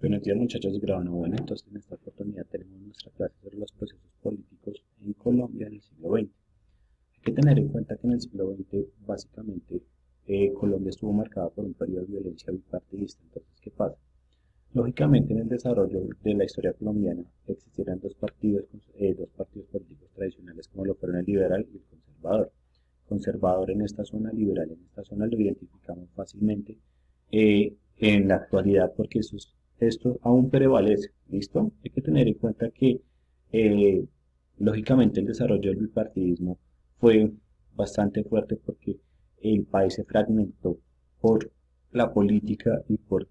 Buenos días muchachos de grado noveno. Entonces en esta oportunidad tenemos nuestra clase sobre los procesos políticos en Colombia en el siglo XX. Hay que tener en cuenta que en el siglo XX básicamente Colombia estuvo marcada por un periodo de violencia bipartidista. Entonces, ¿qué pasa? Lógicamente en el desarrollo de la historia colombiana existieran dos partidos políticos tradicionales como lo fueron el liberal y el conservador. Conservador en esta zona, liberal en esta zona, lo identificamos fácilmente en la actualidad porque esto aún prevalece, ¿listo? Hay que tener en cuenta que eh, lógicamente el desarrollo del bipartidismo fue bastante fuerte porque el país se fragmentó por la política y por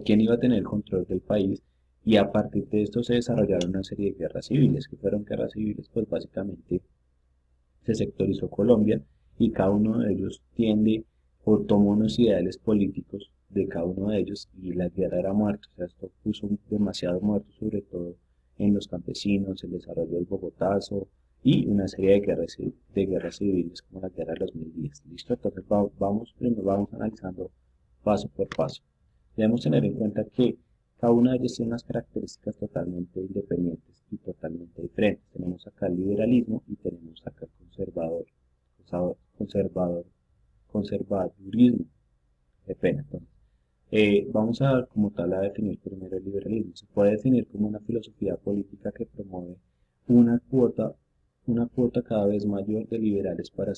quién iba a tener el control del país, y a partir de esto se desarrollaron una serie de guerras civiles, que fueron guerras civiles, pues básicamente se sectorizó Colombia y cada uno de ellos tiende o toma unos ideales políticos de cada uno de ellos, y la guerra era muerto. O sea, esto puso demasiado muerto, sobre todo en los campesinos, el desarrollo del Bogotazo y una serie de guerras civiles como la guerra de los 1000 días. ¿Listo? Entonces primero vamos analizando paso por paso. Debemos tener en cuenta que cada una de ellas tiene unas características totalmente independientes y totalmente diferentes. Tenemos acá el liberalismo y tenemos acá el conservador, conservadurismo. Qué pena, entonces. Vamos a como tal a definir primero el liberalismo. Se puede definir como una filosofía política que promueve una cuota, una cuota cada vez mayor de liberales para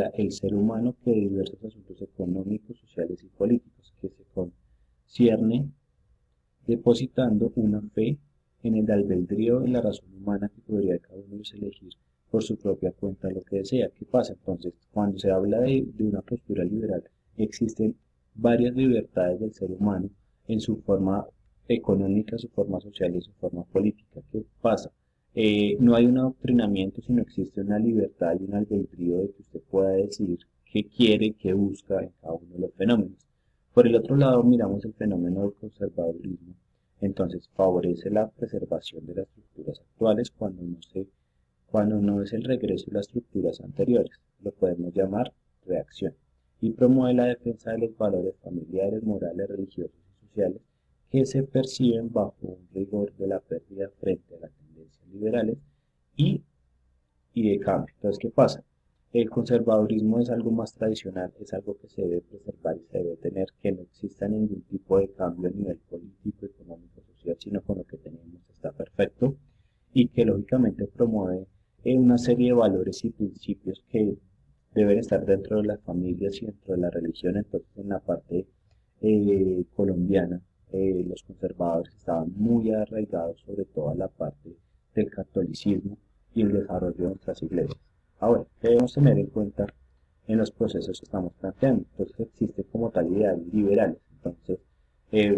el ser humano que de diversos asuntos económicos, sociales y políticos, que se concierne depositando una fe en el albedrío de la razón humana que podría cada uno de ellos elegir por su propia cuenta lo que desea. ¿Qué pasa? Entonces, cuando se habla de una postura liberal, existen varias libertades del ser humano en su forma económica, su forma social y su forma política. ¿Qué pasa? No hay un adoctrinamiento, sino existe una libertad y un albedrío de que usted pueda decidir qué quiere, qué busca en cada uno de los fenómenos. Por el otro lado, miramos el fenómeno del conservadurismo. Entonces, favorece la preservación de las estructuras actuales cuando no es el regreso de las estructuras anteriores. Lo podemos llamar reacción. Y promueve la defensa de los valores familiares, morales, religiosos y sociales que se perciben bajo un rigor de la pérdida frente a las tendencias liberales y de cambio. Entonces, ¿qué pasa? El conservadurismo es algo más tradicional, es algo que se debe preservar y se debe tener, que no exista ningún tipo de cambio a nivel político, económico, social, sino con lo que tenemos está perfecto, y que lógicamente promueve una serie de valores y principios que deben estar dentro de las familias y dentro de la religión. Entonces, en la parte colombiana, los conservadores estaban muy arraigados sobre toda la parte del catolicismo y el desarrollo de nuestras iglesias. Ahora, debemos tener en cuenta en los procesos que estamos planteando. Entonces, existe como tal ideales liberales. Entonces,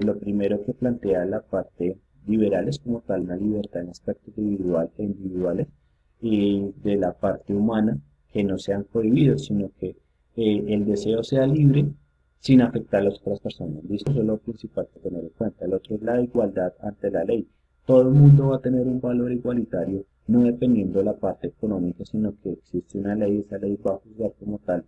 lo primero que plantea la parte liberal es como tal una libertad en aspectos individuales y de la parte humana que no sean prohibidos, sino que el deseo sea libre sin afectar a las otras personas. ¿Listo? Eso es lo principal que tener en cuenta. El otro es la igualdad ante la ley. Todo el mundo va a tener un valor igualitario, no dependiendo de la parte económica, sino que existe una ley y esa ley va a juzgar como tal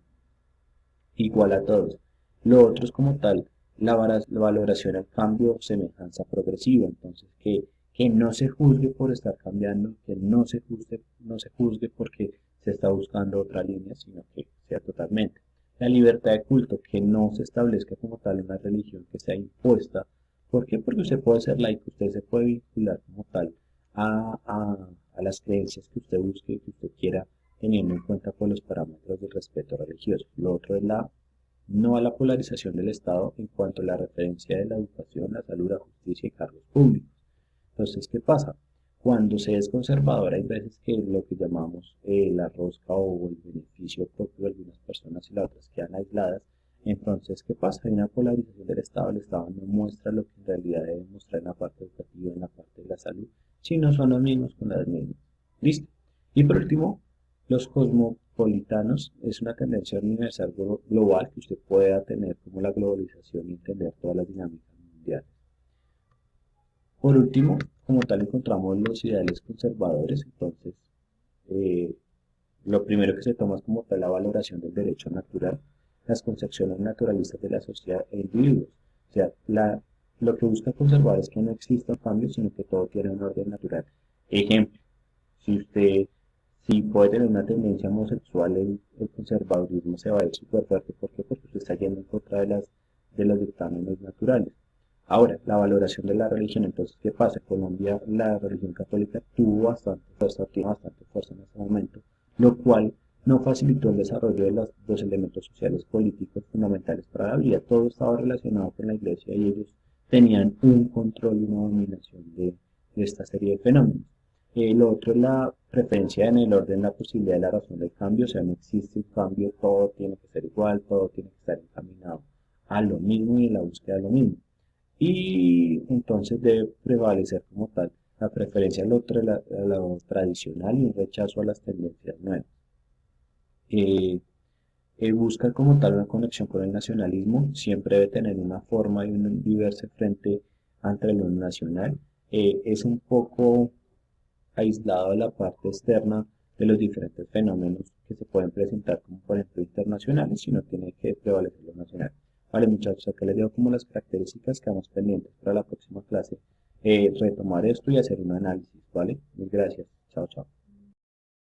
igual a todos. Lo otro es como tal la valoración al cambio, semejanza progresiva. Entonces, que no se juzgue por estar cambiando, que no se juzgue porque se está buscando otra línea, sino que sea totalmente. La libertad de culto, que no se establezca como tal una religión que sea impuesta. ¿Por qué? Porque usted puede ser laico, usted se puede vincular como tal a las creencias que usted busque, que usted quiera, teniendo en cuenta pues, los parámetros del respeto religioso. Lo otro es no a la polarización del Estado en cuanto a la referencia de la educación, la salud, la justicia y cargos públicos. Entonces, ¿qué pasa? Cuando se es conservador hay veces que lo que llamamos la rosca o el beneficio propio de algunas personas y las otras quedan aisladas. Entonces, ¿qué pasa? Hay una polarización del Estado. El Estado no muestra lo que en realidad debe mostrar en la parte educativa, en la parte de la salud, si no son los mismos con las mismas. ¿Listo? Y por último, los cosmopolitanos es una tendencia universal global que usted pueda tener como la globalización y entender todas las dinámicas mundiales. Por último, como tal encontramos los ideales conservadores. Entonces, eh, lo primero que se toma es como tal la valoración del derecho natural, las concepciones naturalistas de la sociedad e individuos. O sea, lo que busca conservar es que no exista un cambio, sino que todo tiene un orden natural. Ejemplo, si usted, si puede tener una tendencia homosexual, el conservadurismo se va a ir súper fuerte. ¿Por qué? Porque usted está yendo en contra de los dictámenes naturales. Ahora, la valoración de la religión, entonces, ¿qué pasa? En Colombia la religión católica tuvo bastante fuerza, tiene bastante fuerza en este momento, lo cual no facilitó el desarrollo de los elementos sociales políticos fundamentales para la vida. Todo estaba relacionado con la iglesia y ellos tenían un control y una dominación de esta serie de fenómenos. Lo otro es la preferencia en el orden, la posibilidad de la razón del cambio, o sea, no existe un cambio, todo tiene que ser igual, todo tiene que estar encaminado a lo mismo y en la búsqueda de lo mismo. Y entonces debe prevalecer como tal la preferencia a lo tradicional y un rechazo a las tendencias nuevas. Eh, Busca como tal una conexión con el nacionalismo, siempre debe tener una forma y un diverso frente ante lo nacional. Es un poco aislado de la parte externa de los diferentes fenómenos que se pueden presentar, como por ejemplo internacionales, sino tiene que prevalecer lo nacional. Vale, muchachos, acá les digo como las características que vamos pendientes para la próxima clase, retomar esto y hacer un análisis, ¿vale? Muchas gracias. Chao, chao.